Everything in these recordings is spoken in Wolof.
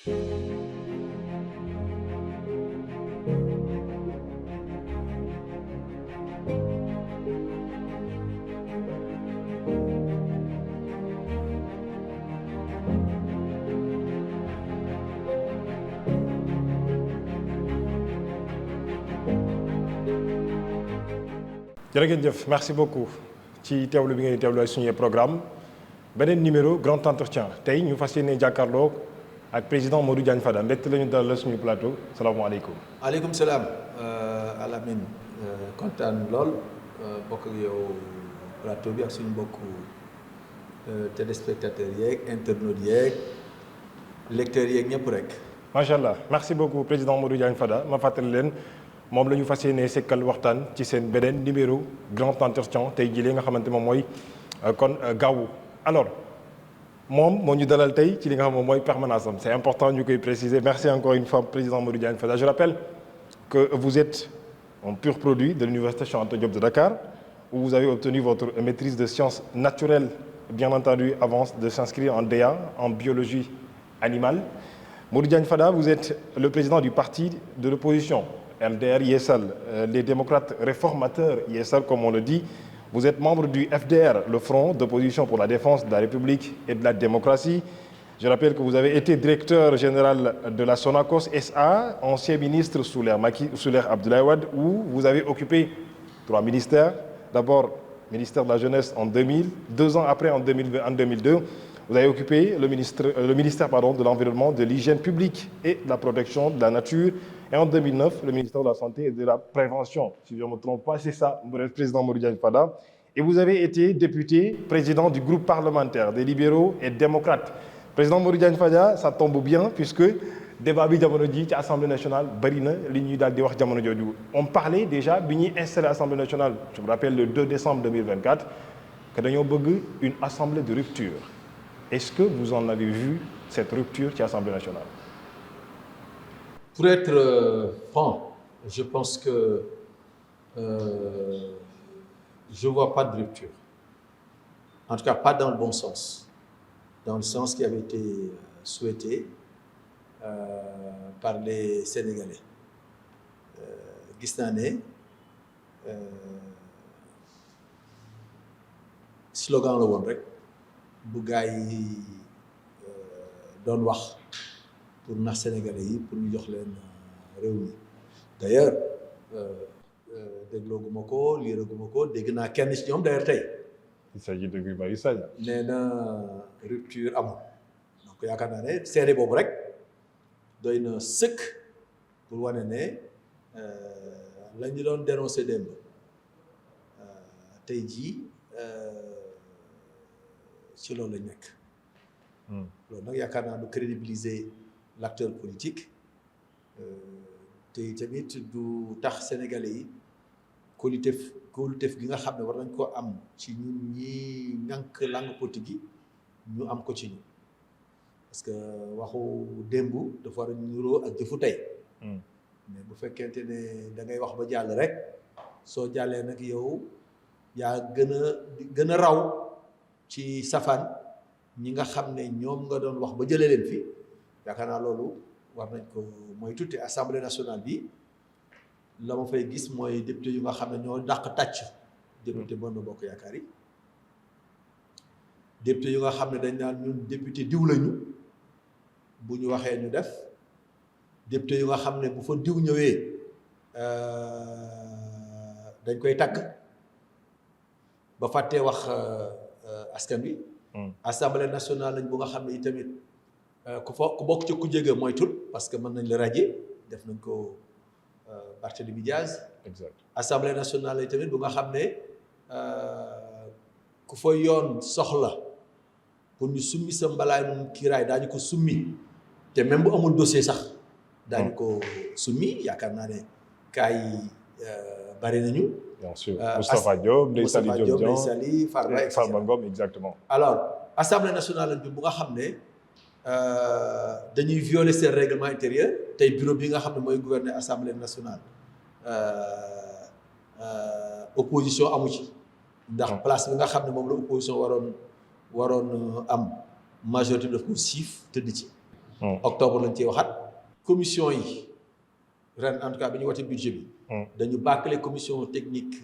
jërë ngeen jëf merci beaucoup ci teewlu bi ngeen di teewlu ak suñu programme beneen numéro grand entretien tey ñu fas yéene jàkkaarloo ak président Modou Diagne Fada mbégte la ñu dalal suñu plateau salaamaaleykum. maaleykum salaam Alamine kontaan lool bokk ak yow plateau bi ak suñu mbokku téléspectateurs yeeg internautes yeeg lecteurs yeeg ñëpp rek. macha allah merci beaucoup président Modou Diagne Fada ma fàttali leen. moom la ñu fas yéene sekkal waxtaan ci seen beneen numéro grand entretien tey jii li nga xamante moom mooy kon gaawu alors moom moo ñu dalal tey ci li nga xam moom mooy permanence am c'est important ñu koy préciser merci encore une fois président Modou Diagne Fada je rappelle que vous êtes un pur produit de l'université Cheikh Anta Diop de Dakar où vous avez obtenu votre maîtrise de sciences naturelles bien entendu avant de s'inscrire en DEA en biologie animale Modou Diagne Fada vous êtes le président du parti de l'opposition LDR Yeesal, les démocrates réformateurs Yeesal comme on le dit. Vous êtes membre du FDR, le Front d'opposition pour la défense de la République et de la démocratie. Je rappelle que vous avez été directeur général de la Sonacos SA, ancien ministre sous l'ère Abdoulaye Wade, où vous avez occupé 3 ministères. D'abord, ministère de la Jeunesse en 2000, 2 ans après en 2002. Vous avez occupé le ministère de l'Environnement, de l'Hygiène publique et de la Protection de la Nature. Et en 2009, le ministère de la Santé et de la Prévention. Si je ne me trompe pas, c'est ça, président Modou Diagne Fada. Et vous avez été député, président du groupe parlementaire des libéraux et démocrates. Président Modou Diagne Fada, ça tombe bien puisque débat bi jamono ji ci Assemblée nationale bari na li ñuy daal di wax jamono jooju. On parlait déjà bi ñuy installé Assemblée nationale, je me rappelle le 2 décembre 2024, que dañoo bëgg une assemblée de rupture. Est-ce que vous en avez vu cette rupture ci Assemblée nationale? Pour être franc, je pense que je ne vois pas de rupture. En tout cas, pas dans le bon sens. Dans le sens qui avait été souhaité par les Sénégalais. Gis naa ne slogan la woon rek bu gars yi doon wax pour nax Sénégalais yi pour ñu jox leen réew mi d'ailleurs déglooguma ko liiraguma ko dégg naa kenn ci ñoom d'ailleurs tey. Il s'agit de Guy Marius Sagna. nee na rupture amul donc yaakaar naa ne seede boobu rek doy na sëkk pour wane ne la ñu doon dénoncé démb tey jii ci loolu lañ nekk. loolu nag yaakaar naa du crédibiliser l'acteur politique te tamit du tax Sénégalais yi kóoluteef gi nga xam ne war nañ ko am ci ñun ñi ñànk langue politique yi ñu am ko ci ñun parce que waxu démb dafa war a niroo ak jëfu tey. mais bu fekkente ne da ngay wax ba jàll rek soo jàllee nag yow yaa gën a raw ci safaan ñi nga xam ne ñoom nga doon wax ba jëlee leen fi yaakaar naa loolu war nañ ko moytu te Assemblée nationale bi la ma fay gis mooy député yu nga xam ne ñoo dàq tàcc député Benno Bokk Yaakaar yi député yu nga xam ne dañ naan ñun député diw lañu bu ñu waxee ñu def député yu nga xam ne bu fa diw ñëwee dañ koy tàgg ba fàttee wax askan wi. Assemblée nationale lañ bu nga xam ne itamit ku bokk ci ku jege moytul parce que mën nañ la radier def nañ ko Barthélémy Diaz. Exact. Assemblée nationale lañ tamit bu nga xam ne ku fa yoon soxla pour ñu summi sa mbalaanum kiiraay daañu ko summi te même bu amul dossier sax. daañu ko summi yaakaar naa ne cas yi bari nañu. Bien sûr. Moustapha Diop, Ndeye Saly Farba Ngom, exactement. Alors, Assemblée nationale bi bu nga xam ne dañuy violer seen règlement intérieur tey bureau bi nga xam ne mooy gouverner Assemblée nationale opposition amu ci. ndax place bi nga xam ne moom la opposition waroon am majorité daf ko siif tëdd ci. octobre lañ ciy waxaat. commission yi ren en tout cas bi ñu wote budget bi. dañu bâcler commission technique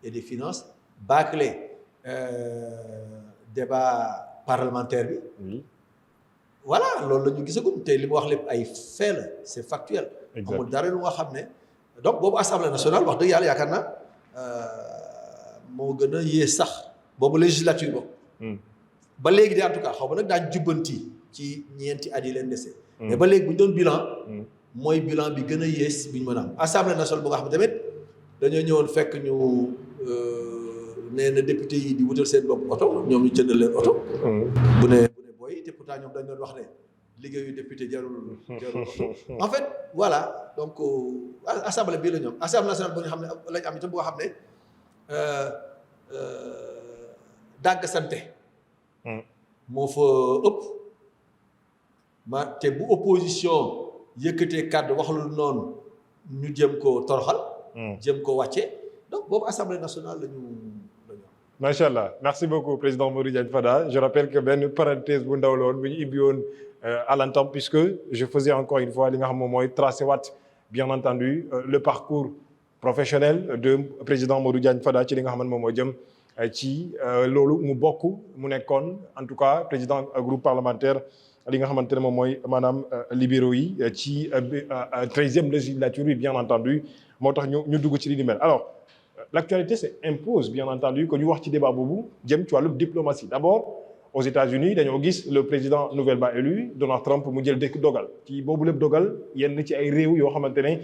et des finances bâcler débat parlementaire bi. oui. voilà loolu la ñu gisagum te li mu wax lépp ay fait la c'est factuel. amul dara lu nga xam ne. donc boobu assemblée nationale wax dëgg yàlla yaakaar naa moo gën a yées sax boobu législature boobu. ba léegi de en tout cas xaw ma nag daañu jubbanti ci ñeenti at yi leen dese. mais ba léegi bu ñu doon bilan. mooy bilan bi gën a yées bi ñu mën a am. assemblée nationale bu nga xam ne tamit dañoo ñëwoon fekk ñu nee na député yi di wutal seen bopp oto ñoom ñu jëndal leen oto. bu ne booy te pourtant ñoom dañ doon wax ne liggéeyu député jarul oto. en fait voilà donc assemblée bii la ñoom assemblée nationale bu nga xam ne lañ am itam bu nga xam ne dàgg sante moo fa ëpp te bu opposition yëkkatee kàddu wax lu noonu ñu jëm ko toroxal. jëm ko wàcce donc boobu assemblée nationale la ñu. macha allah merci beaucoup président Modou Diagne Fada je rappelle que benn parenthèse bu ndaw la woon bu ñu ibbi woon à l'instant puisque je faisais encore une fois li nga xam moom mooy tracé waat bien entendu le parcours professionnel de président Modou Diagne Fada ci li nga xam ne moom moo jëm ci loolu mu bokk mu nekkoon en tout cas président groupe parlementaire li nga xamante ne moom mooy maanaam libéraux yi ci 13e législature bi bien entendu moo tax ñu dugg ci li ni mel alors l'actualité impose bien entendu que ñu wax ci débat boobu jëm ci wàllu diplomatie d'abord aux États-Unis dañoo gis le président nouvellement élu Donald Trump mu jël dëkk dogal ci boobu lépp dogal yenn ci ay réew yoo xamante ne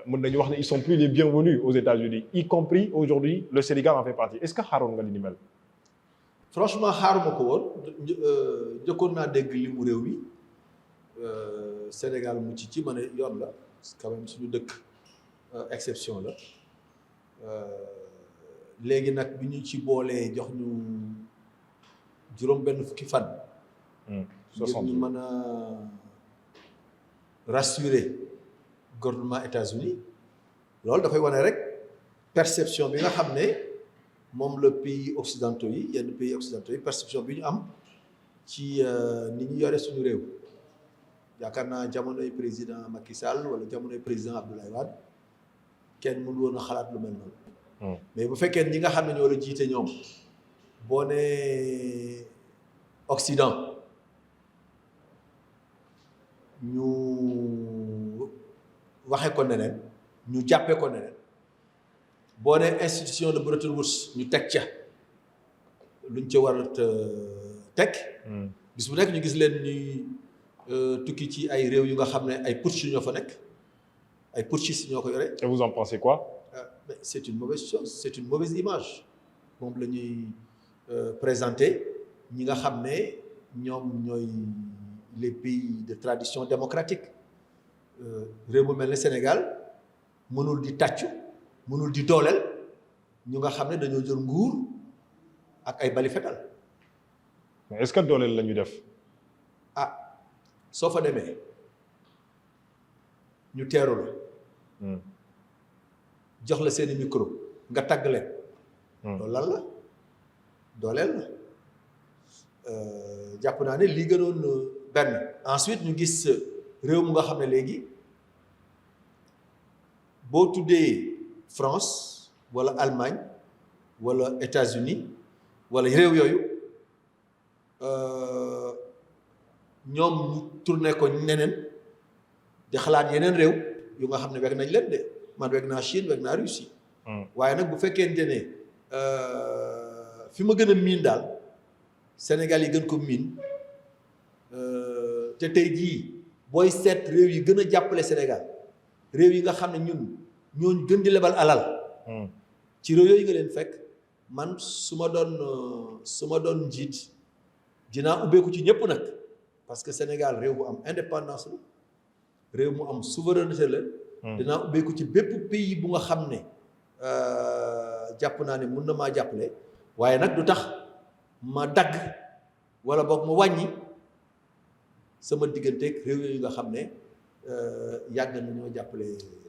mën nañu wax ne ils sont plus les bienvenus aux États-Unis y compris aujourd'hui le Sénégal en fait partie est-ce que xaaroon nga li ni mel. franchement xaaruma ko woon jëkkoon naa dégg li mu réew mi Sénégal mu ci ma ne yoon la quand même suñu dëkk exception la léegi nag bi ñu ci boolee jox ñu juróom benn fukki fan. ngir ñu mën a rassurer gouvernement États-Unis loolu dafay wane rek perception bi nga xam ne moom la pays occidentaux yi yenn pays occidentaux yi perception bi ñu am ci ni ñu yore suñu réew yaakaar naa jamonoy président Macky Sall wala jamonoy président Abdoulaye Wade kenn mënu woon a xalaat lu mel noonu. mais bu fekkee ñi nga xam ne ñoo la jiite ñoom boo nee Occident ñu waxe ko neneen ñu jàppee ko neneen boo nee institution de Bretton Woods ñu teg ca luñ ca war a teg. bis bu nekk ñu gis leen ñuy tukki ci ay réew yu nga xam ne ay putsch ñoo fa nekk ay putschistes ñoo ko yore. et vous en pensez quoi? Mais c'est une mauvaise chose c'est une mauvaise image moom la ñuy présenter ñi nga xam ne ñoom ñooy les pays de tradition démocratique réew mu mel ne Sénégal mënul di tàccu mënul di dooleel ñu nga xam ne dañoo jël nguur ak ay bali fetal. mais est-ce que dooleel la ñu def. ah soo fa demee ñu teeru la. jox la seeni micro nga tagg leen. loolu lan la dooleel la jàpp naa ne lii gënoon benn ensuite ñu gis réew mu nga xam ne léegi boo tuddee France wala Allemagne wala États-Unis wala réew yooyu ñoom ñu tourné ko neneen di xalaat yeneen réew yu nga xam ne weg nañ leen de man weg naa Chine weg naa Russie. waaye nag bu fekkente ne fi ma gën a miin daal Sénégal yi gën ko miin te tey jii booy seet réew yi gën a jàppale Sénégal réew yi nga xam ne ñooñ gën di lebal alal. ci réew yooyu nga leen fekk man su ma doon njiit dinaa ubbeeku ci ñëpp nag parce que Sénégal réew bu am indépendance la réew mu am souveraineté la. dinaa ubbeeku ci bépp pays bu nga xam ne jàpp naa ne mun na maa jàppale waaye nag du tax ma dagg wala boog ma wàññi sama digganteeg réew yooyu nga xam ne yàgg nañoo jàppale.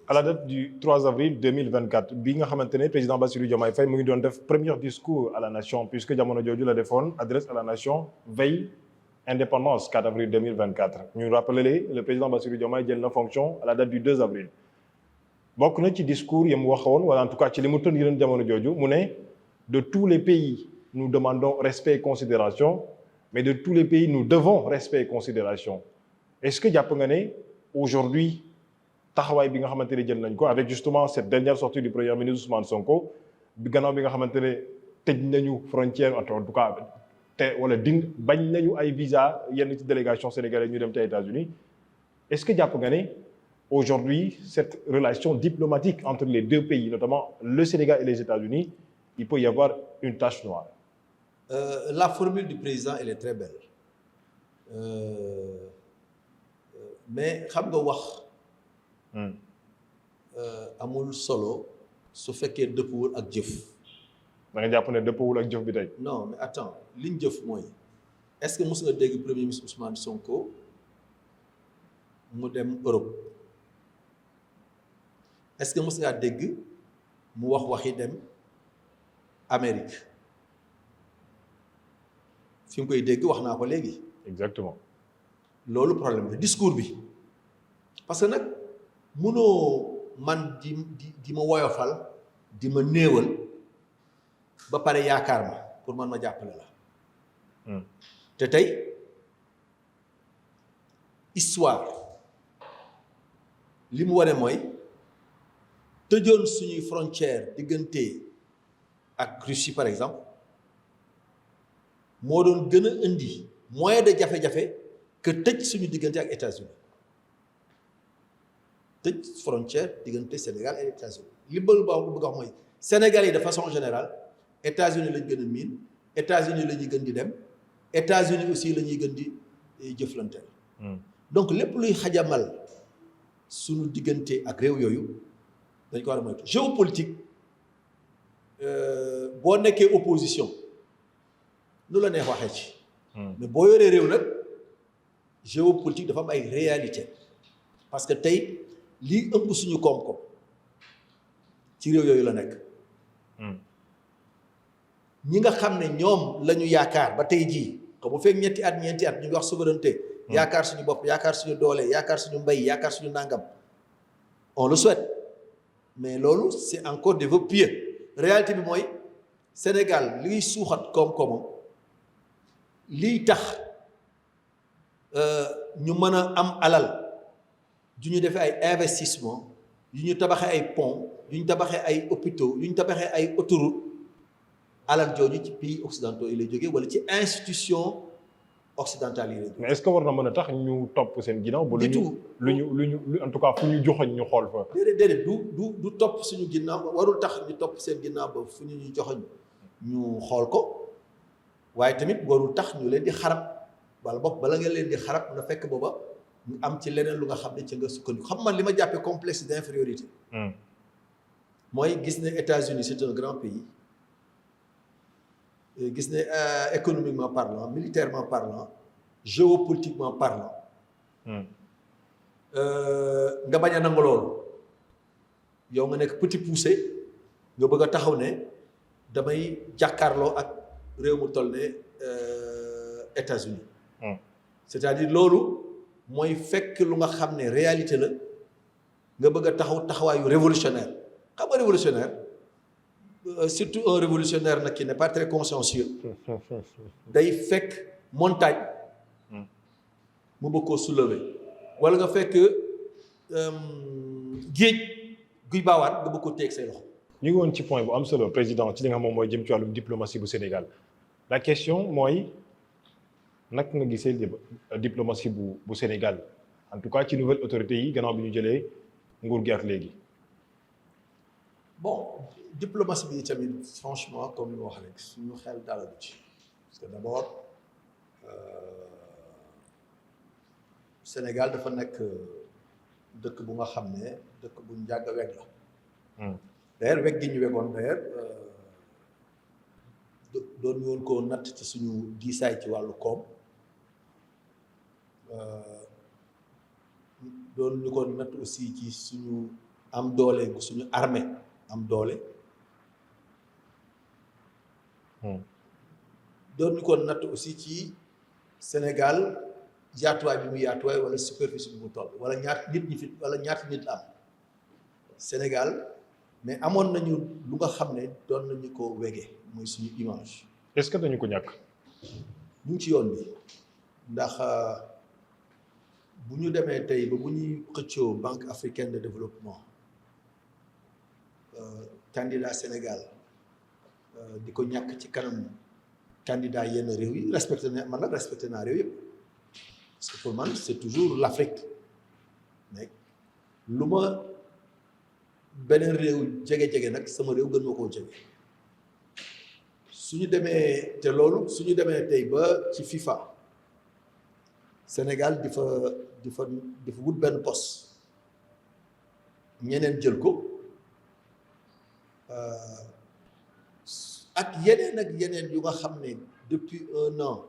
à la date du 3 avril 2024 bi nga xamante ne président Bassirou Diomaye Faye mu ngi doon def premier discours à la nation puisque jamono jooju la defoon adresse à la nation veille indépendance 4 avril 2024 ñu rappelé le président Bassirou Diomaye jël na fonction à la date du 2 avril bokk na ci discours yi mu waxoon wala en tout cas ci li mu tën yéen jamono jooju mu ne de tous les pays nous demandons respect et considération mais de tous les pays nous devons respect et considération est-ce que jàpp nga ne aujourd'hui taxawaay bi nga xamante ne jël nañ ko avec justement cette dernière sortie du premier ministre Ousmane Sonko bi gannaaw bi nga xamante ne tëj nañu frontière en tout cas wala bañ nañu ay visa yenn ci délégation sénégalaise ñu dem ci États-Unis est-ce que jàpp nga ne aujourd'hui cette relation diplomatique entre les deux pays notamment le Sénégal et les États-Unis il peut y avoir une tache noire. La formule du président elle est très belle mais xam nga wax amul solo su fekkee dëppwul ak jëf. da nga jàpp ne dëppwul ak jëf bi tey. non mais attends liñ jëf mooy est-ce que mos nga dégg premier ministre Ousmane Sonko mu dem Europe est-ce que mos ngaa dégg mu waxi dem Amérique fi mu koy dégg wax naa ko léegi. exactement. loolu problème bi discours bi parce que nag munoo man di ma woyofal di ma néewal ba pare yaakaar ma pour man ma jàppale la. te tey histoire li mu wane mooy tëjoon suñuy frontière diggante ak Russie par exemple moo doon gën a indi moyen de jafe-jafe que tëj suñu diggante ak États-Unis tëj frontière diggante Sénégal et États-Unis li bëgg wax mooy Sénégal yi de façon générale États-Unis lañ gën a miin États-Unis la ñuy gën di dem États-Unis aussi la ñuy gën di jëflanteel. donc lépp luy xajamal suñu diggante ak réew yooyu dañ ko war a moytu géopolitique boo nekkee opposition lu la neex waxee ci. mais boo yoree réew nag géopolitique dafa am ay réalité parce que tey lii ëmb suñu koom-koom ci réew yooyu la nekk. ñi nga xam ne ñoom la ñu yaakaar ba tey jii comme bu fekk ñeenti at ñu ngi wax souveraineté. yaakaar suñu bopp yaakaar suñu doole yaakaar suñu mbay yaakaar suñu nangam on le souhaite mais loolu c'est encore des vœux pieux réalité bi mooy Sénégal liy suuxat koom-koomam liy tax ñu mën a am alal ju ñu defee ay investissement yu ñu tabaxee ay pont yu ñu tabaxee ay hôpitaux yu ñu tabaxee ay autoroutes alal jooju ci pays occidentaux yi lay jógee wala ci institution occidentale yi lay jógee. mais est-ce que war na mën a tax ñu topp seen ginnaaw. ba lu ñu en tout cas fu ñu joxoñ ñu xool fa. déedéet du topp suñu ginnaaw warul tax ñu topp seen ginnaaw ba fu ñu joxoñ ñu xool ko waaye tamit warul tax ñu leen di xarab wala boog bala nga leen di xarab na fekk booba ñu am ci leneen lu nga xam ne ci nga sukkandiku xam man li ma jàppee complexe d'infériorité. mooy gis ne États-Unis c'est un grand pays. gis ne économiquement parlant militairement parlant géopolitiquement parlant nga bañ a nangu loolu yow nga nekk petit poussé nga bëgg a taxaw ne damay jàkkaarloo ak réew mu toll ne États-Unis c'est-à-dire loolu mooy fekk lu nga xam ne réalité la nga bëgg a taxawaayu révolutionnaire xam nga révolutionnaire surtout un révolutionnaire nag qui n'est pas très consciencieux day fekk montagne mu bëgg koo soulever wala nga fekk géej guy baawaat nga bëgg koo teeg say loxo. ñu ngi woon ci point bu am solo président ci li nga xam moom mooy jëm ci wàllum diplomatie bu Sénégal la question mooy naka nga gisee diplomatie bu Sénégal en tout cas ci nouvelle autorité yi gannaaw bi ñu jëlee nguur gi ak léegi. bon diplomatie bi tamit franchement comme ni ma wax rek suñu xel dalal ci parce que d'abord Sénégal dafa nekk dëkk bu nga xam ne dëkk bu ñu yàgg a weg la. d'ailleurs weg gi ñu wegoon d'ailleurs doon ñu woon koo natt ci suñu diisaay ci wàllu koom doon ñu ko natt aussi ci suñu am doole suñu armée am doole doon ñu ko natt aussi ci Sénégal yaatuwaay bi mu yaatuwaay wala superficie bi mu toll wala ñaata nit ñi fi wala ñaata nit la am Sénégal mais amoon nañu lu nga xam ne doon nañu ko wege mooy suñu image. est-ce que dañu ko ñàkk. ñu ngi ci yoon bi ndax bu ñu demee tey ba bu ñuy xëccoo Banque africaine de développement candidat Sénégal di ko ñàkk ci kanam candidat yenn réew yi respecté na man nag respecté naa réew yëpp parce que pour man c'est toujours l'Afrique mais lu ma beneen réew jege-jege nag sama réew gën ma koo jege suñu demee te loolu suñu demee tey ba ci FIFA Sénégal di fa wut benn poste ñeneen jël ko ak yeneen yu nga xam ne depuis 1 an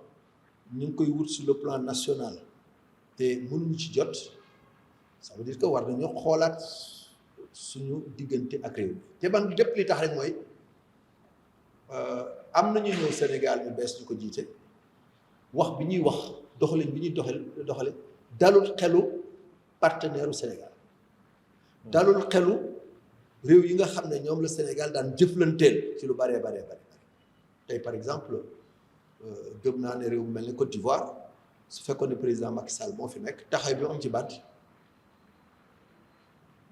ñu ngi koy wut sur le plan national te mënuñu ci jot ça veut dire que war nañu xoolaat suñu diggante ak réew mi te man lépp li tax rek mooy am nañu ñëw Sénégal ñu bees ñu ko jiite wax bi ñuy wax doxalin bi ñuy doxale dalul xelu partenaire u Sénégal dalul xelu réew yi nga xam ne ñoom la Sénégal daan jëflanteel ci lu bare tey par exemple gëm naa ne réew mu mel ne Côte d'Ivoire su fekkoon ne président Macky Sall moo fi nekk taxaw bi am ci baat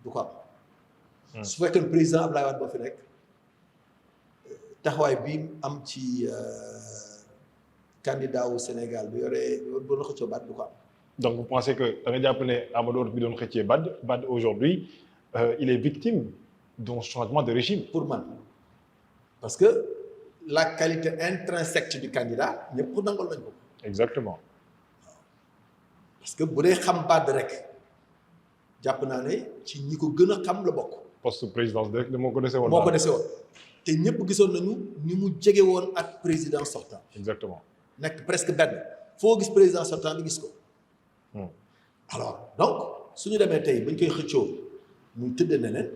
du ko am su fekkee ne président Abdoulaye Wade moo fi nekk taxawaay bi am ci candidat wu Sénégal bu yoree bu doon xëccoo baat du ko am. donc vous pensez que da nga jàpp ne Amadou bi doon xëccee Wade aujourd'hui il est victime d'un changement de régime. pour man parce que la qualité intrinsèque du candidat ñëpp ko nangal nañ ko. exactement. parce que bu dee xam Wade rek jàpp naa ne ci ñi ko gën a xam la bokk. poste présidence direct moo ko dese woon. moo ko dese woon te ñëpp gisoon nañu ni mu jege woon ak président sortant. exactement. nekk presque benn foo gis président sortant bi gis ko. alors donc suñu demee tey bañ koy xëccoo muy tëddee neneen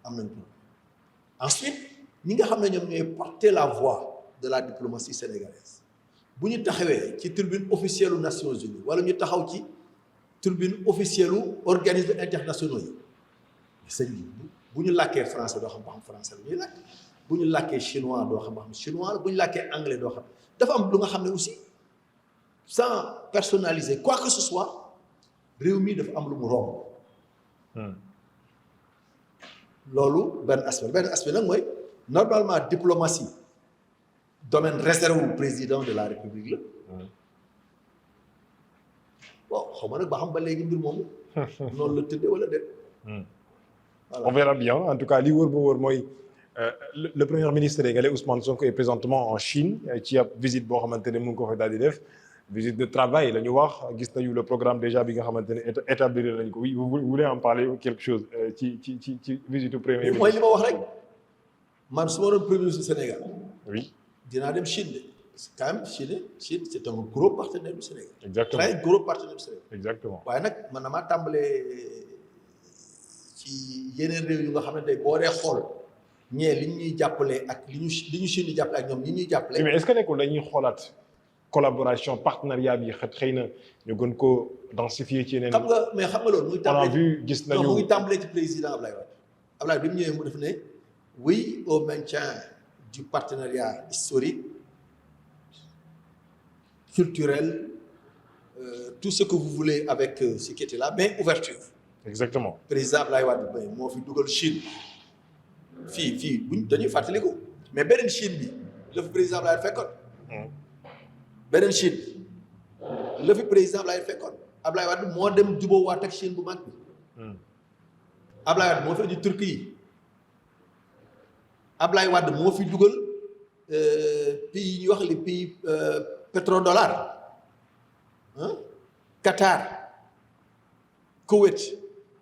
am nañ ko ensuite ñi nga xam ne ñoom ñooy porter la voix de la diplomatie sénégalaise bu ñu taxawee ci tribune officielle aux Nations Unies wala ñu taxaw ci tribune officielle aux organismes internationaux yi sëñ bi bu ñu làkkee français doo xam ba xam français la ñuy làkk bu ñu làkkee chinois doo xam ba xam chinois la bu ñu làkkee anglais doo xam dafa am lu nga xam ne aussi sans personnaliser quoi que ce soit réew mi dafa am lu mu romb. loolu benn aspect nag mooy normalement diplomatie domaine réservé au président de la République la. bon xaw ma nag ba xam ba léegi mbir moomu. noonu la tëddee wala déet. Voilà. On verra bien en tout cas li wóor ba wóor mooy le premier ministre sénégalais Ousmane Sonko est présentement en Chine ci ab visite boo xamante ne mu ngi ko fa daal di def visite de travail la ñu wax gis nañu le programme déjà bi nga xamante ne établir nañ ko oui vous voulez en parler quelque chose ci visite du premier ministre. mooy li ma wax rek man su ma doon premier ministre du Sénégal. oui dinaa dem Chine de parce que quand même Chine c'est un gros partenaire du Sénégal. exactement très gros partenaire du Sénégal. exactement waaye nag man damaa tàmbalee ci yeneen réew yu nga xam ne tey boo dee xool ñee li ñuy jàppale ak li ñu Chine di jàppale ak ñoom li ñuy jàppale. mais est-ce que nekkul dañuy xoolaat collaboration partenariat bi xëy na ñu gën ko densifier ci yeneen. xam nga loolu muy tàmbalee on a vu gis nañu mu ngi tàmbalee ci président Ablaye Wade bi mu ñëwee mu def ne oui au maintien du partenariat historique culturel tout ce que vous voulez avec ce qui était là mais ouverture. exactement président Ablaye Wade moo fi dugal Chine fii buñ dañuy fàttaliku mais beneen Chine bi la fi président Ablaye Wade fekkoon. beneen Chine la fi président Ablaye Wade fekkoon Ablaye Wade moo dem jubóowaat ak Chine bu mag bi. Ablaye Wade moo fi indi Turquie Ablaye Wade moo fi dugal pays yi ñuy wax les pays pétrodollars Qatar Koweït.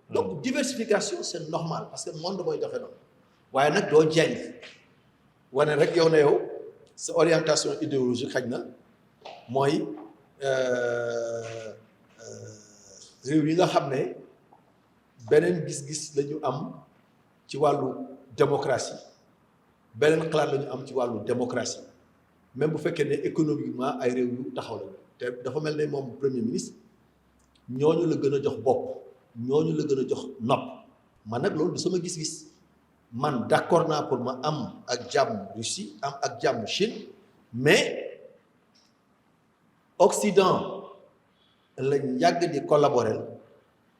donc diversification c'est normal parce que monde mooy doxee noonu waaye nag doo jeng wane rek yow na yow sa orientation idéologique xaj na mooy réew yi nga xam ne beneen gis-gis la ñu am ci wàllu démocratie beneen xalaat la ñu am ci wàllu démocratie même bu fekkee ne économiquement ay réew yu taxaw lañu te dafa mel ne moom premier ministre ñooñu la gën a jox bopp ñooñu la gën a jox nopp man nag loolu du sama gis-gis man d'accord naa pour ma am ak jàmm Russie am ak jàmm Chine mais Occident lañ yàgg di collaborer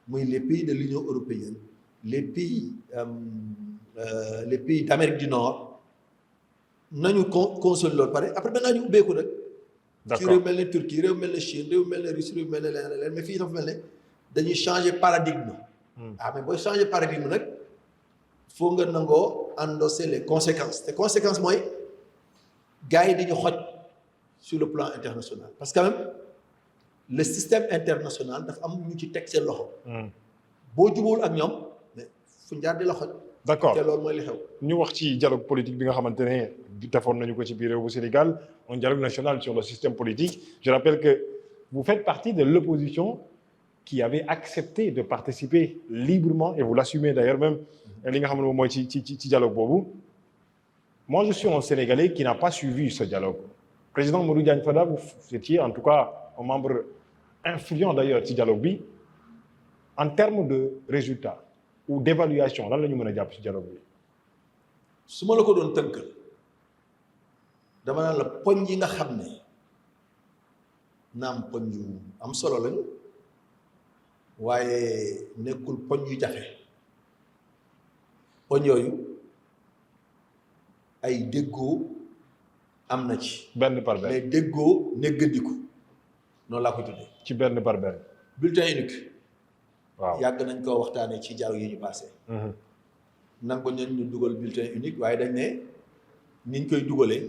muy les pays de l'Union européenne les pays d'Amérique du Nord nañu consolider loolu pare après maintenant ñu ubbeeku rek. ci réew mel ne Turquie réew mel ne Chine réew mel ne Russie réew mel ne leneen mais fii dafa mel ne dañuy changer paradigme. Mais booy changer paradigme nag foo nga nangoo endosser les conséquences te conséquences mooy gars yi dañu xoj sur le plan international parce que quand même le système international dafa am ñu ci teg seen loxo. boo jubóowul ak ñoom mais fu ñu jaar di la xoj. d'accord te loolu mooy li xew. ñu wax ci dialogue politique bi nga xamante ne defoon nañu ko ci biir réew bu Sénégal un dialogue national sur le système politique je rappelle que vous faites partie de l'opposition qui avait accepté de participer librement et vous l'assumez d'ailleurs même li nga xam ne moom mooy ci dialogue boobu moi je suis un Sénégalais qui n'a pas suivi ce dialogue président Modou Diagne Fada vous étiez en tout cas un membre influent d'ailleurs ci dialogue bi en termes de résultats ou d'évaluation lan la ñu mën a jàpp ci dialogue bi. su ma la ko doon tënkal dama naan la poñ yi nga xam ne naam poñ yu am solo lañu waaye nekkul poñ yu jafe poñ yooyu ay déggoo am na ci. benn par benn mais déggoo néggandiku noonu laa ko tuddee. ci benn par benn. bulletin unique. waaw yàgg nañ koo waxtaanee ci dialogue yi ñu passé. nangu nañ ñu dugal bulletin unique waaye dañ ne niñ koy dugalee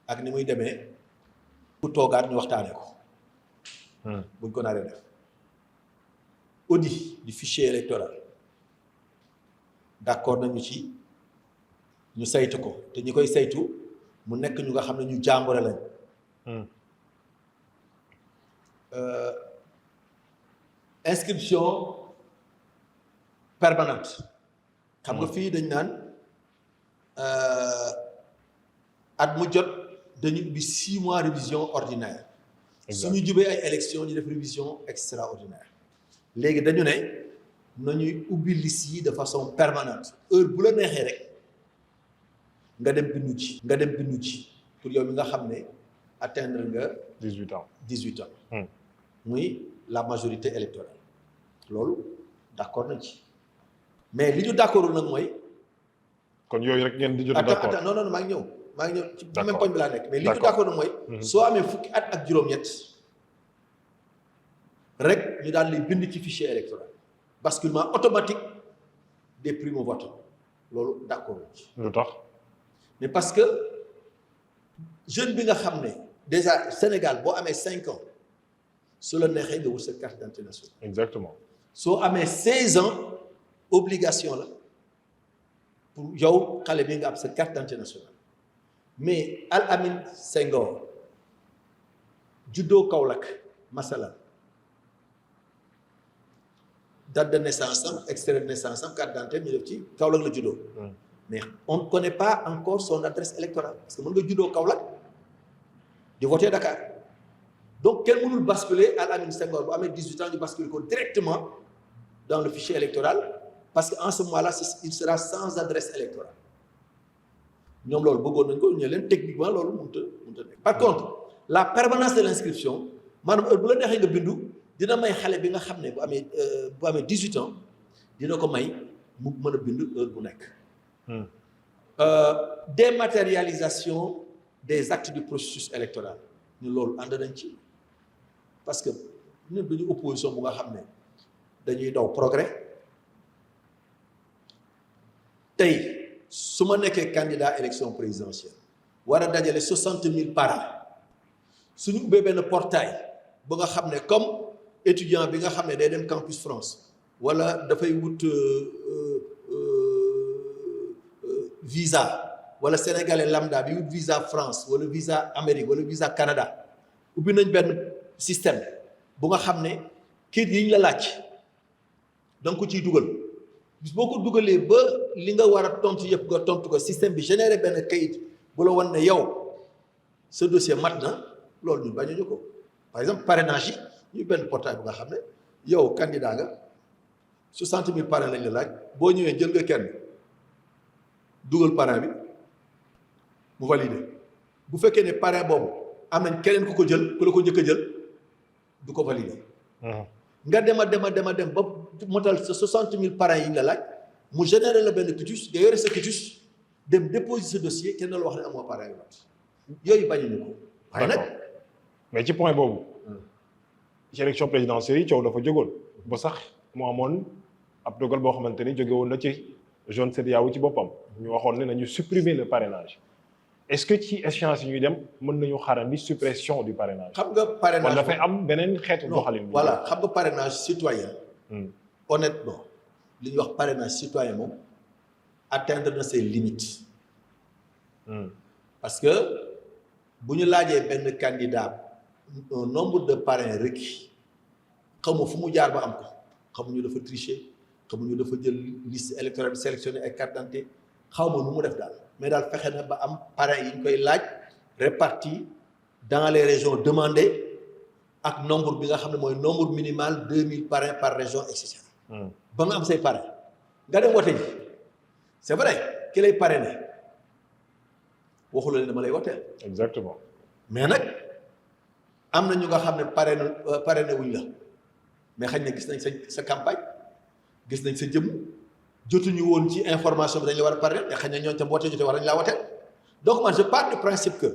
ak ni muy demee ku toogaat ñu waxtaanee ko. buñ ko naree def audit du fichier électoral d'accord nañu ci ñu saytu ko te ñi koy saytu mu nekk ñu nga xam ne ñu jàmbure lañ. inscription permanente. xam nga fii dañ naan at mu jot dañu ubbi 6 mois révision ordinaire. suñu jubee ay élection ñu def révision extraordinaire. léegi dañu ne nañuy ubbi liste yi de façon permanente heure bu la neexee rek nga dem bindu ci pour yow mi nga xam ne atteindre nga 18 ans. muy la majorité électorale loolu d'accord nañ ci. mais li ñu d'accordul nag mooy. kon yooyu rek ngeen di jot d'accord attends non maa ngi ñëw ci même poñ bi laa nekk mais li ñu d'accordul mooy. soo amee fukki at ak juróom-ñett rek ñu daal di bind ci fichier électoral basculement automatique des primo-votants loolu d'accord ci. lu tax. mais parce que jeune bi nga xam ne déjà Sénégal boo amee 5 ans su la neexee nga wut sa carte d'identité nationale. exactement. soo amee 16 ans. obligation la pour yow xale bi nga am sa carte d'identité nationale mais Al Amin Senghor juddoo Kaolack masala date de naissance am extrait de naissance am carte d'identité ñu def ci Kaolack la juddoo. mais on ne connaît pas encore son adresse électorale parce que mën nga juddoo Kaolack di voter Dakar donc kenn mënul basculer Al Amin Senghor bu amee 18 ans ñu basculer ko directement dans le fichier électoral. parce que en ce moment-là il sera sans adresse électorale ñoom loolu bëggoon nañ ko ñu leen techniquement loolu mënut a nekk. par contre la permanence de l'inscription maanaam heure bu la neexee nga bindu dina may xale bi nga xam ne bu amee 18 ans dina ko may mu mën a bindu heure bu nekk. Dématérialisation des actes du processus électoral ñu loolu ànd nañ ci parce que ñun dañu opposition bu nga xam ne dañuy daw progrès. tey su ma nekkee candidat élection présidentielle war a dajale 60 000 parrains suñu ubbee benn portail ba nga xam ne comme étudiant bi nga xam ne day dem campus France wala dafay wut visa wala sénégalais lambda bi wut visa France wala visa Amérique wala visa Canada ubbi nañ benn système bu nga xam ne kayit yi ñu la laaj danga ko ciy dugal. bis boo ko dugalee ba li nga war a tontu yëpp nga tontu ko système bi généré benn kayit bu la wan ne yow sa dossier mat na loolu ñu bañuñu ko par exemple parrainage yi ñu benn portail bu nga xam ne yow candidat nga 60 000 parrain lañ la laaj boo ñëwee jël nga kenn dugal parrain bi mu validé bu fekkee ne parrain boobu am nañ keneen ku ko jël ku la ko njëkk a jël du ko validé. nga dem ba motal sa 60 000 parrain yi nga laaj mu généré la benn quitus nga yore sa quitus dem déposer ce dossier kenn la wax ne amoo parrain yu mat yooyu bañuñu ko. waaye nag mais ci point boobu. ci élection présidentielle yi coow dafa jógoon ba sax mu amoon ab dogal boo xamante ni jóge woon na ci zone CEDEAO ci boppam ñu waxoon ne nañu supprimer le parrainage est-ce que ci échéance yi ñuy dem mën nañu xaarandi suppression du parrainage. xam nga parrainage wala dafay am beneen xeetu doxalin. voilà xam nga parrainage citoyen. honnêtement li ñuy wax parrainage citoyen moom atteindre na ses limites. parce que bu ñu laajee benn candidat un nombre de parrains requis xamu fu mu jaar ba am ko xamuñu dafa tricher xamuñu dafa jël liste électorale bi sélectionné ay carte d'identité xaw ma nu mu def daal mais daal fexe na ba am parrain yi ñu koy laaj répartis dans les régions demandées ak nombre bi nga xam ne mooy nombre minimal 2000 parrains par région et cetera. ba nga am say parrain nga dem wote ji c'est vrai ki lay parrainé waxu la ne dama lay woteel. exactement. mais nag am na ñu nga xam ne parrainé wuñ la mais xëy na gis nañ sa campagne gis nañ sa jëmm jotuñu woon ci information bi dañ la war a parrainer mais xëy na ñooñu tam wootee jotee war nañ laa woteel donc man je pars du principe que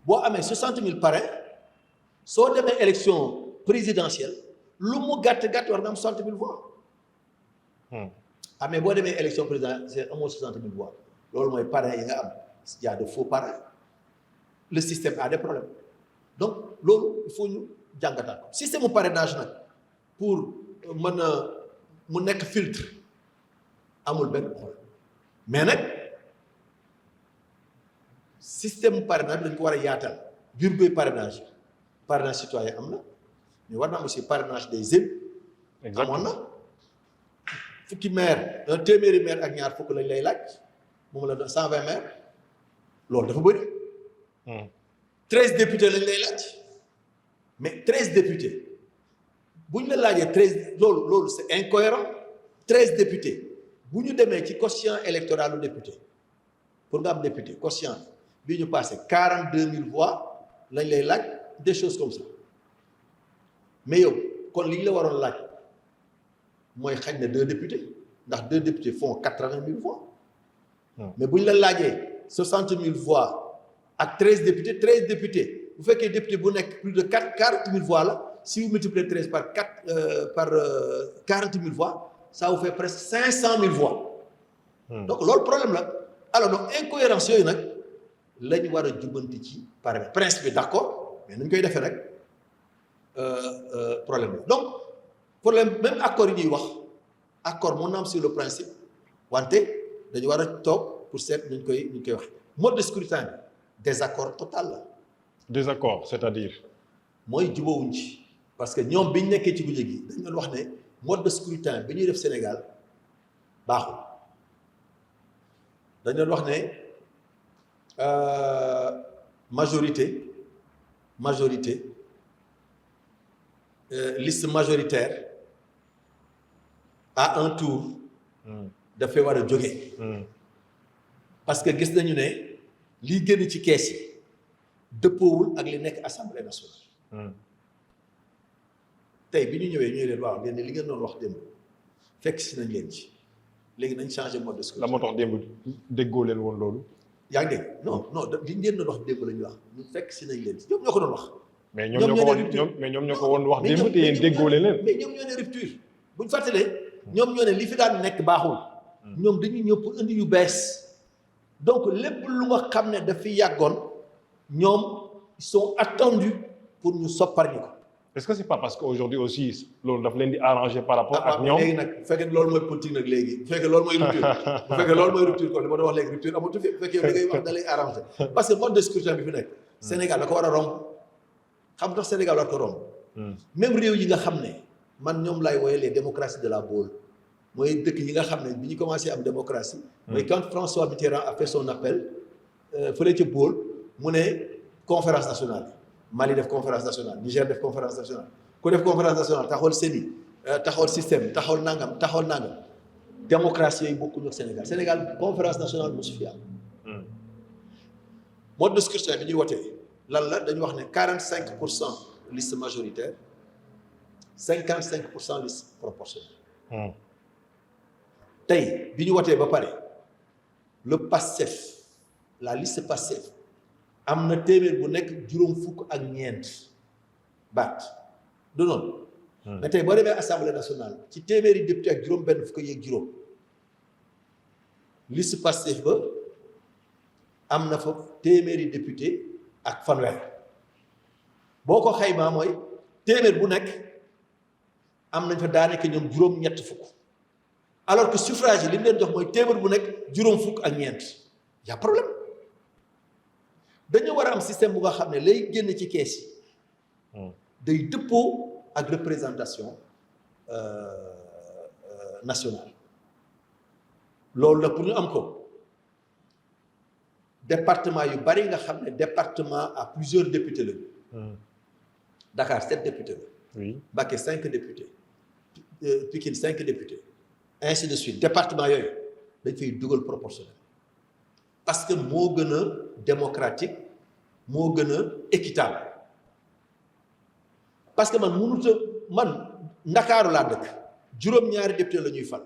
boo amee 60 000 parrains soo demee élection présidentielle lu mu gàtt war nga am 60 000 voix. mais boo demee élection présidentielle amoo 60 000 voix loolu mooy parrain yi nga am y a de faux parrains le système a des problèmes donc loolu il faut ñu jàngataat ko système mu parrainage nag pour mën a mu nekk filtre amul benn problème mais nag système mu parrainage dañ ko war a yaatal biir bay parrainage citoyen am na mais war na am aussi parrainage des élus. amoon na fukki maire téeméeri maire ak ñaar fukk lañ lay laaj moom la 120 maire loolu dafa bëri. 13 députés lañ lay laaj mais 13 députés bu ñu la laajee 13 loolu c'est incohérent 13 députés bu ñu demee ci quotient électoral du député pour nga am député quotient bi ñu passé 42 000 voix lañ lay laaj des choses comme ça mais yow kon li ñu la waroon laaj mooy xañ na 2 députés ndax 2 députés font 80 000 voix. mais bu ñu la laajee 60 000 voix. ak 13 députés bu fekkee député bu nekk plus de 40 000 voix la si vous multipliez 13 par 40 000 voix ça vous fait presque 500 000 voix. donc loolu problème la alors donc incohérence yooyu nag la ñu war a jubbanti ci parrainage principe bi d'accord mais nu ñu koy defee rek problème la donc problème même accord yi ñuy wax accord mën na am sur le principe wante dañu war a toog pour seet nu ñu koy wax mode de scrutin bi. désaccord total la. désaccord c'est-à-dire. mooy jubóowuñ ci parce que ñoom biñ nekkee ci guddi gi dañ doon wax ne mode de scrutin bi ñuy def Sénégal baaxul dañ doon wax ne majorité liste majoritaire à un tour. dafay war a jóge. parce que gis nañu ne. lii génn ci kees yi dëppoowul ak li nekk assemblée nationale. tey bi ñu ñëwee ñooy leen waaw leen li ngeen doon wax démb fekk si nañ leen ci léegi nañ changé mode de scrutin. la moo tax démb déggoo leen woon loolu. yaa ngi dégg non li ngeen doon wax démb la ñu wax ñu fekk si nañ leen ci ñoom ñoo ko doon wax. mais ñoom ñoo ko woon wax démb te yéen déggoo leen. mais ñoom ñoo ne rupture bu ñu fàttalee. ñoom ñoo ne li fi daan nekk baaxul. ñoom dañuy ñëw pour indi yu bees. donc lépp lu nga xam ne dafi yàggoon ñoom ils sont attendus pour ñu soppar ñu ko. est-ce que c'est pas parce que aujourd'hui aussi loolu daf leen di arranger par rapport ak ñoom. léegi nag bu fekkee loolu mooy politique nag léegi bu fekkee loolu mooy rupture kon li ma doon wax léegi rupture amatu fi bu fekkee da ngay wax da lay arranger parce que mode de scrutin bi fi nekk. Sénégal da ko war a romb xam tax Sénégal war ko romb. même réew yi nga xam ne man ñoom laay woowee les démocraties de la boole. mooy dëkk yi nga xam ne bi ñu commencé am démocratie. mooy quand François Mitterrand a fait son appel fële ca Bool mu ne conférence nationale Mali def conférence nationale Niger def conférence nationale ku def conférence nationale taxawal CENI taxawal système taxawal nangam démocratie yooyu bokkuñu ak Sénégal conférence nationale mosu fi am. mode de scrutin bi ñuy wotee lan la dañu wax ne 45% liste majoritaire 55% liste proportionnelle. tey bi ñu wotee ba pare le PASTEF la liste PASTEF am na téeméer bu nekk juróom fukk ak ñeent baat du noonu. mais tey boo demee assemblée nationale ci téeméeri député ak juróom benn fukk yeeg juróom liste PASTEF ba am na fa téeméeri député ak fanweer boo ko xaymaa mooy téeméer bu nekk am nañ fa daanaka ñoom juróom-ñett fukk alors que suffrage yi li ñu leen jox mooy téeméer bu nekk juróom fukk ak ñeent y a problème dañu war a am système bu nga xam ne lay génn ci kees yi day dëppoo ak représentation nationale loolu nag pour ñu am ko département yu bari nga xam ne département à plusieurs députés lañu. Dakar 7 députés la. oui Mbacké 5 députés. Pikine 5 députés. ainsi de suite département yooyu dañ fay dugal proportionnel parce que moo gën a démocratique moo gën a équitable parce que man Ndakaaru laa dëkk juróom-ñaari député la ñuy fal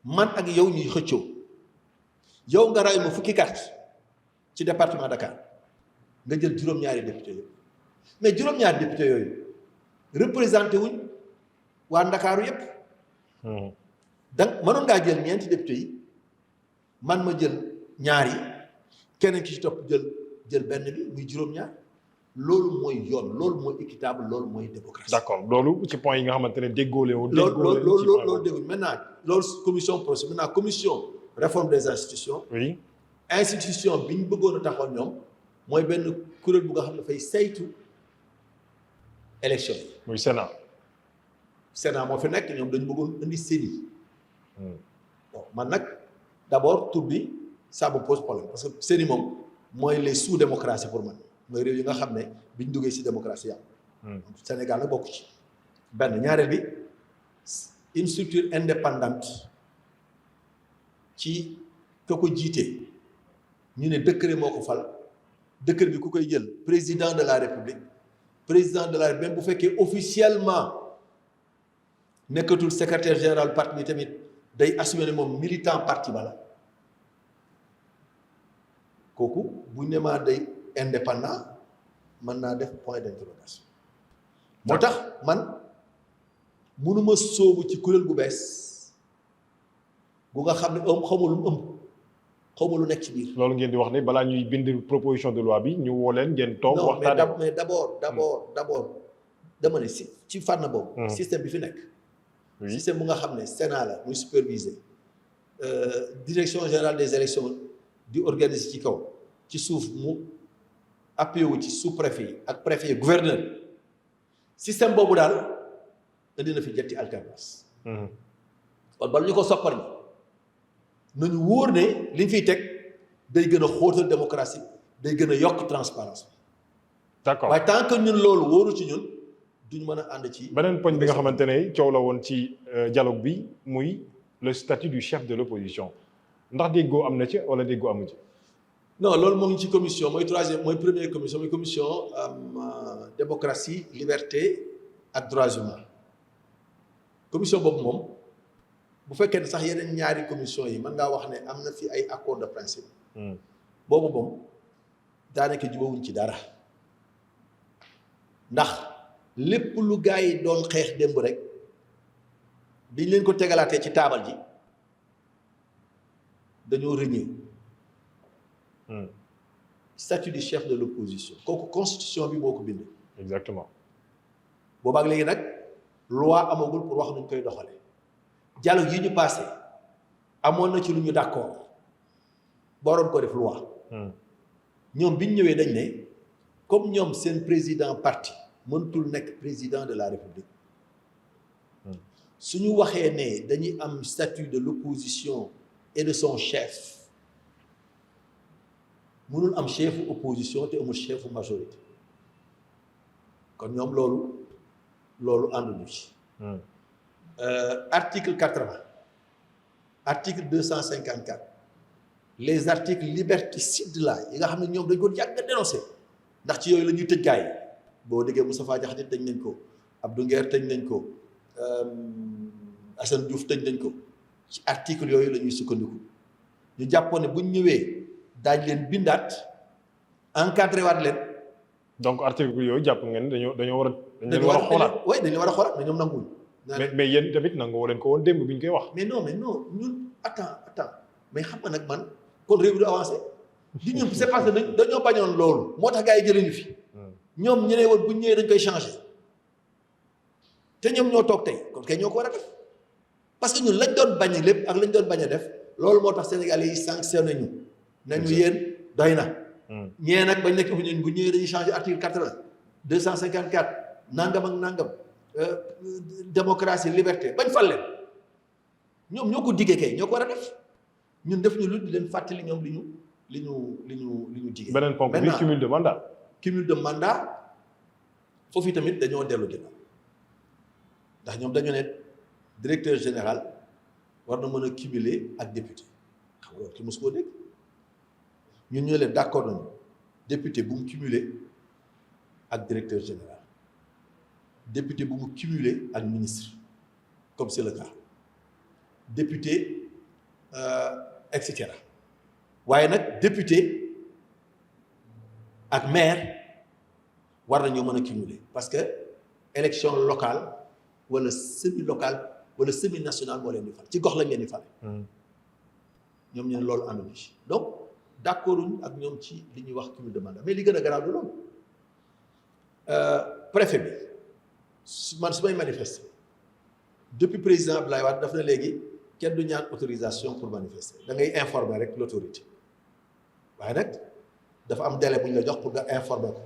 man ak yow ñuy xëccoo yow nga ray ma fukki carte ci département Dakar nga jël juróom-ñaari député yooyu mais juróom-ñaari député yooyu représenté wuñ waa Ndakaaru yépp donc mënoon ngaa jël ñeenti député yi man ma jël ñaar yi keneen ki ci topp jël benn bi muy juróom-ñaar loolu mooy yoon loolu mooy équitable loolu mooy démocratie. d'accord loolu ci point yi nga xamante ne déggoolee wu. loolu dégguñu maintenant loolu commission procès maintenant commission réforme des institutions. oui institution bi ñu bëggoon a taxoon ñoom mooy benn kuréel bu nga xam ne dafay saytu élection yi. muy Sénat. Sénat moo fi nekk ñoom dañu bëggoon indi CENI. bon man nag d'abord tur bi ça me pose problème parce que CENI moom mooy les sous-démocraties pour man mooy réew yi nga xam ne bi ñu duggee ci démocratie yàlla. Sénégal la bokk ci. benn ñaareel bi une structure indépendante ci ka ko jiite ñu ne décret moo ko fal décret bi ku koy jël président de la république même bu fekkee officiellement nekkatul secrétaire général parti bi tamit day assumer ne moom militant parti ba la kooku bu ne maa day indépendant mën naa def point d'interrogation moo tax man mënuma sóobu ci kuréel gu bees gu nga xam ne xamul lu mu ëmb xamul lu nekk ci biir. loolu ngeen di wax ne balaa ñuy bind proposition de loi bi ñu woo leen ngeen toog. waxtaanee non mais d'abord dama ne si ci fànn boobu. système bi fi nekk. système bu nga xam ne Sénat la muy superviser direction générale des élections di organiser ci kaw ci suuf mu appuyé wu ci sous-préfet yi ak préfet yi gouverneur système boobu daal indi na fi jetti alternance. kon bala ñu ko soppar ñi nañu wóor ne li ñu fiy teg day gën a xóotal démocratie day gën a yokk transparence. d'accord waaye tant que ñun loolu wóoru ci ñun duñ mën a ànd ci. beneen poñ bi nga xamante ne coow la woon ci dialogue bi muy le statut du chef de l'opposition ndax déggoo am na ci wala déggoo amu ci. non loolu moo ngi ci commission mooy première commission mooy commission démocratie liberté ak droits humains commission boobu moom bu fekkee ne sax yeneen ñaari commission yi mën ngaa wax ne am na fi ay accord de principe. boobu moom daanaka jubawuñ ci dara ndax lépp lu gars yi doon xeex démb rek biñ leen ko tegalaatee ci taabal ji dañoo rëññee. statut du chef de l'opposition kooku constitution bi moo ko bind. exactement. boobaak léegi nag loi amagul pour wax nuñ koy doxale dialogue yi ñu passé amoon na ci lu ñu d'accord boroon ko def loi. ñoom biñ ñëwee dañ ne comme ñoom seen président parti mëntul nekk président de la république suñu waxee ne dañuy am statut de l'opposition et de son chef mënul am chefu opposition te amul chefu majorité kon ñoom loolu ànduñu ci. Article 80 article 254 les articles liberticides là yi nga xam ne ñoom dañ ko yàgg a dénoncé ndax ci yooyu la ñuy tëj gars yi boo déggee Moustapha Diakhaté tëj nañ ko Abdou Nguer tëj nañ ko Assane Diouf tëj nañ ko ci article yooyu la ñuy sukkandiku ñu jàppoon ne buñ ñëwee daañ leen bindaat encadré waat leen. donc article yooyu jàpp ngeen dañoo war a. dañu war a xoolaat oui dañu war a xoolaat mais ñoom nanguwuñ. mais yéen tamit nangu leen ko woon démb bi ñu koy wax. mais non ñun attends mais xam nga nag man kon réew mi du avancé di ñun c'est parce que dañoo bañoon loolu moo tax gars yi jëlee ñu fi. ñoom ñu ne woon bu ñu ñëwee dañ koy changé te ñoom ñoo toog tey kon kay ñoo ko war a def parce que ñun lañ doon bañ lépp ak lañ doon bañ a def loolu moo tax Sénégalais yi sanctionné ñu. nañu yéen doy na. ñee nag bañ nekk fi ñun bu ñëwee dañuy changé article 80 254 nangam ak nangam. Démocratie liberté bañ fal leen ñoom ñoo ko diggee kay ñoo ko war a def ñun def ñu lu di leen fàttali ñoom li ñu diggee. beneen ponk bi cumul de mandat. cumul de mandat foofu tamit dañoo dellu ginnaaw ndax ñoom dañoo ne directeur général war na mën a cumuler ak député xam nga ki mos koo dégg ñun ñoo leen d'accord nañu député bu mu cumuler ak directeur général. député bu mu cumulé ak ministre comme c'est le cas député et cetera waaye nag député ak maire war nañoo mën a cumuler parce que élection locale wala semi locale wala semi nationale moo leen di fal ci gox lañ leen di fal. ñoom ñu ne loolu ànduñu ci donc d'accorduñ ak ñoom ci li ñuy wax cumul de mandat mais li gën a garaaw du loolu préfet bi. su may manifester depuis président Abdoulaye Wade daf na léegi kenn du ñaan autorisation pour manifester da ngay informer rek l'autorité waaye nag dafa am délai bu ñu la jox pour nga informer ko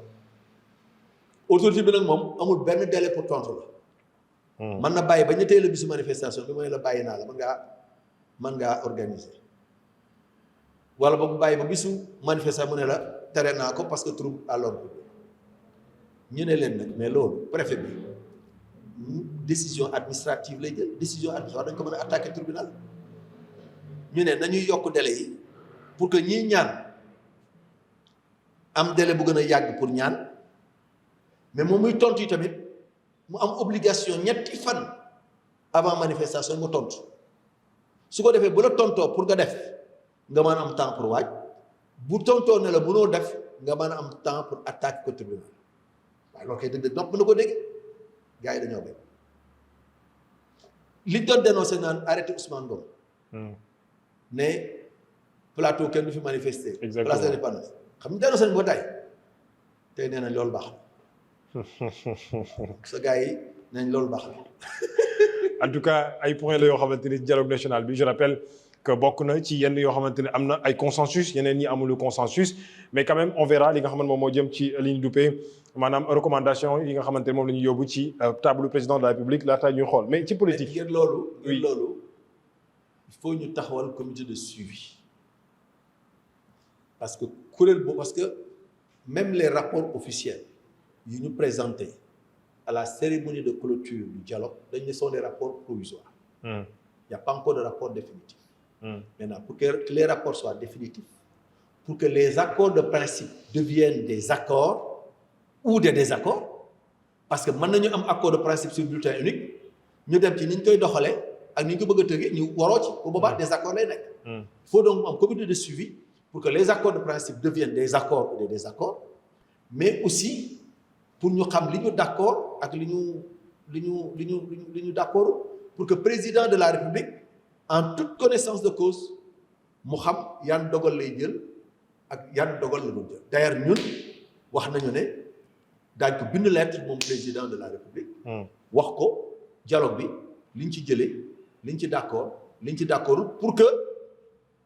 autorité bi nag moom amul benn délai pour tontu la. mën na bàyyi ba ñetteelu bisu manifestation bi mooy la bàyyi naa la mën ngaa organiser wala ba mu bàyyi ba bisu manifestation mu ne la tere naa ko parce que trouble à l'ordre public ñu ne leen nag mais loolu préfet bi. décision administrative lay jël décision administrative dañ ko mën a attaquer tribunal ñu ne nañuy yokk délai yi pour que ñiy ñaan am délai bu gën a yàgg pour ñaan mais moom muy tontu yi tamit mu am obligation ñetti fan avant manifestation mu tontu su ko defee bu la tontoo pour nga def nga mën a am temps pour waaj bu tontoo ne la mënoo def nga mën a am temps pour attaquer ko tribunal waaye loolu kay dëgg nopp na ko dégg. gars yi dañoo béy liñ doon dénoncé naan arrêté Ousmane Ngom. ne plateau kenn du fi manifester. exactement place de l'Indépendance xam nga dénoncé nañ ba tey tey nee nañ loolu baax na sa gars yi nañ loolu baax na. en tout cas ay points la yoo xamante ni dialogue national bi je rappelle que bokk na ci yenn yoo xamante ne am na ay consensus yeneen ñi amul consensus mais quand même on verra li nga xamante moom moo jëm ci ligne duppee maanaam recommandation yi nga xamante ne moom la ñuy yóbbu ci table président de la République laata ñuy xool mais ci politique. ngeen loolu. oui loolu il faut ñu taxawal comité de suivi parce que kuréel boobu parce que même les rapports officiels yu ñu présenté à la cérémonie de clôture du dialogue dañ ne sont des rapports provisoires. Il n'y a pas encore de rapport définitif. Maintenant pour que les rapports soient définitifs pour que les accords de principe deviennent des accords ou des désaccords parce que mën nañu am accord de principe sur bulletin unique ñu dem ci ni ñu koy doxalee ak ni ñu ko bëgg a tëggee ñu waroo ci bu boobaa désaccord lay nekk. Il faut donc mu am comité de suivi pour que les accords de principe deviennent des accords ou des désaccords mais aussi pour ñu xam li ñu d'accord ak li ñu d'accord pour que président de la République en toute connaissance de cause mu xam yan dogal lay jël ak yan dogal la dul jël d'ailleurs ñun wax nañu ne daañu ko bind lettre moom président de la République. wax ko dialogue bi liñ ci jëlee liñ ci d'accord liñ ci d'accord pour que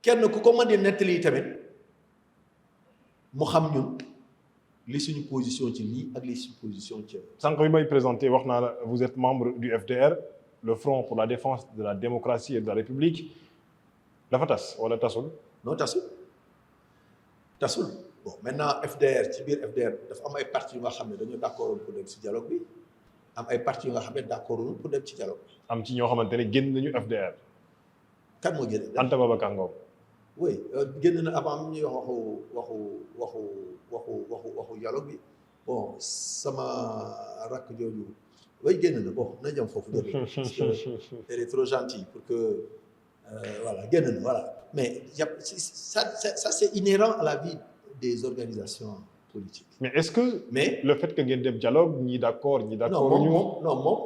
kenn ku ko mën di nettali tamit mu xam ñun li suñu position ci lii ak li suñu position ci. sànq bi may présenté wax naa la vous êtes membre du FDR le Front pour la défense de la démocratie et de la République dafa tas wala tasul. non tasul bon maintenant FDR ci biir FDR dafa am ay partis yu nga xam ne dañoo d'accord pour dem ci dialogue bi am ay partis yu nga xam ne d'accord pour dem ci dialogue bi. am ci ñoo xamante ne génn nañu FDR. kan moo génn. Anta Babacar Ngom. oui génn na avant ñuy waxu dialogue bi bon sama rakk jooju way génn na bon na jëm foofu jël parce que elle est trop gentille pour que voilà génn na voilà mais ça c'est inhérent à la vie des organisations politiques. Mais est-ce que le fait que ngeen dem dialogue ñi d'accord ñu. non moom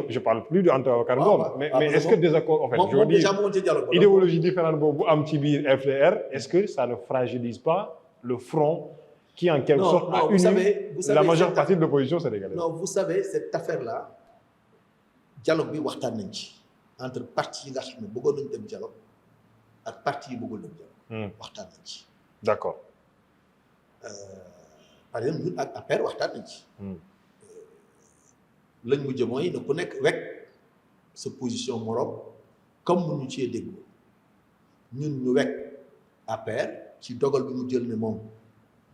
je parle plus de Anta Babacar Ngom. mais est-ce que désaccord en fait. je veux dire idéologie différente boobu am ci biir FDR est-ce que ça ne fragilise pas le front qui en quelque sorte a uni la majeure partie de l'opposition sénégalaise? Non, vous savez cette affaire-là dialogue bi waxtaan nañ ci entre partis yi nga xam ne bëggoon nañ dem dialogue ak partis yi bëggul dem dialogue. waxtaan nañ ci. D'accord. Par exemple ñun ak APR waxtaan nañ ci. lañ mujj mooy ne ku nekk wekk sa position morom comme mu ñu cee déggoo ñun ñu wekk APR ci dogal bi mu jël ne moom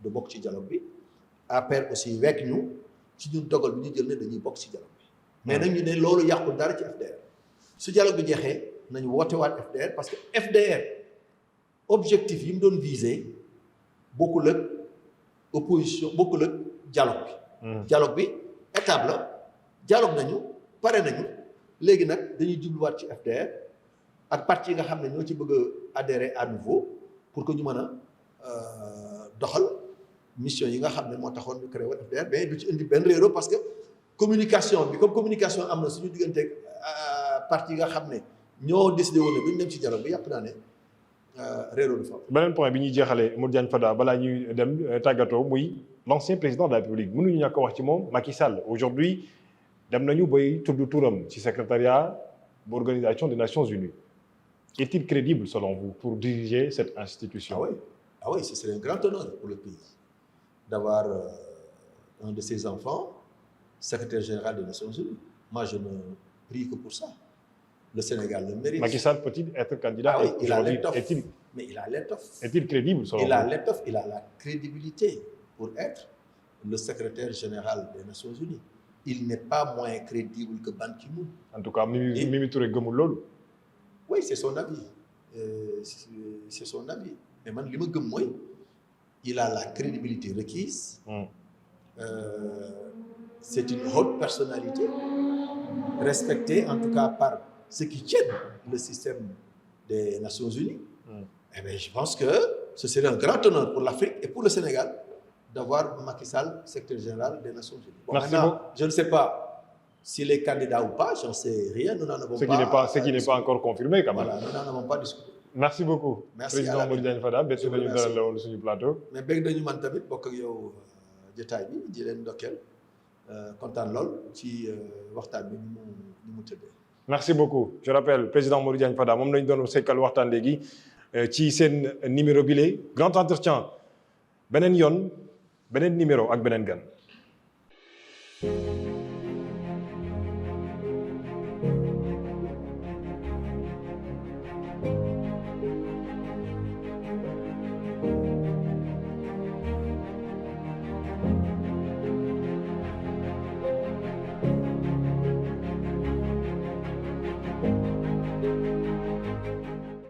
du bokk ci dialogue bi APR aussi wekk ñu ci ñun dogal bi ñu jël ne dañuy bokk ci dialogue bi. mais nag ñu ne loolu yàqul dara ci FDR su dialogue bi jeexee nañu woote waat FDR parce que FDR objectif yi mu doon viser bokkul ak opposition bokkul ak dialogue bi. dialogue bi étape la. dialogue nañu pare nañu léegi nag dañuy jubluwaat ci FDR ak parti yi nga xam ne ñoo ci bëgg a adhérer à nouveau pour que ñu mën a doxal mission yi nga xam ne moo taxoon ñu créé woon FDR mais du ci indi benn réero parce que communication bi comme communication am na suñu digganteeg parti yi nga xam ne ñoo décidé woon ne duñ dem ci dialogue bi yàpp naa ne réero du fa. beneen point bi ñuy jeexalee Modou Diagne Fada balaa ñuy dem tàggatoo muy l'ancien président de la République mënuñu ñàkk a wax ci moom Macky Sall aujourd'hui dem nañu bay tudd turam ci secrétariat bu organisation des Nations Unies est-il crédible selon vous pour diriger cette institution? Ah oui, ce serait un grand honneur pour le pays d'avoir un de ses enfants secrétaire général des Nations Unies. Moi, je ne prie que pour ça. Le Sénégal le mérite. Macky Sall peut-il être candidat? Ah oui, il a l'étoffe. Mais il a l'étoffe. Est-il crédible selon vous? Il a l'étoffe, il a la crédibilité pour être le secrétaire général des Nations Unies. Il n'est pas moins crédible que Ban Ki-moon. En tout cas, Mimi Touré gëmul loolu. Oui, c'est son avis. C'est son avis. Mais man li ma gëm mooy il a la crédibilité requise. C'est une haute personnalité respectée en tout cas par ceux qui tiennent le système des Nations Unies. Eh bien, je pense que ce serait un grand honneur pour l'Afrique et pour le Sénégal d'avoir Macky Sall, secrétaire général des Nations Unies. Bon, maintenant, je ne sais pas s'il est candidat ou pas, j'en sais rien. Nous n'en avons ce qui n'est pas encore confirmé quand même. Voilà, nous n'en avons pas discuté. Merci beaucoup. Merci président Modou Diagne Fada bett nañu dalal la woon suñu plateau. mais bëgg nañu man tamit bokk ak yow jotaay bi di leen ndokkeel kontaan lool ci waxtaan bi ni mu tëddee. Merci beaucoup. Je rappelle président Modou Diagne Fada moom lañu doon sekkal waxtaan léegi ci seen numéro bile grand entretien beneen yoon beneen numéro ak beneen gan.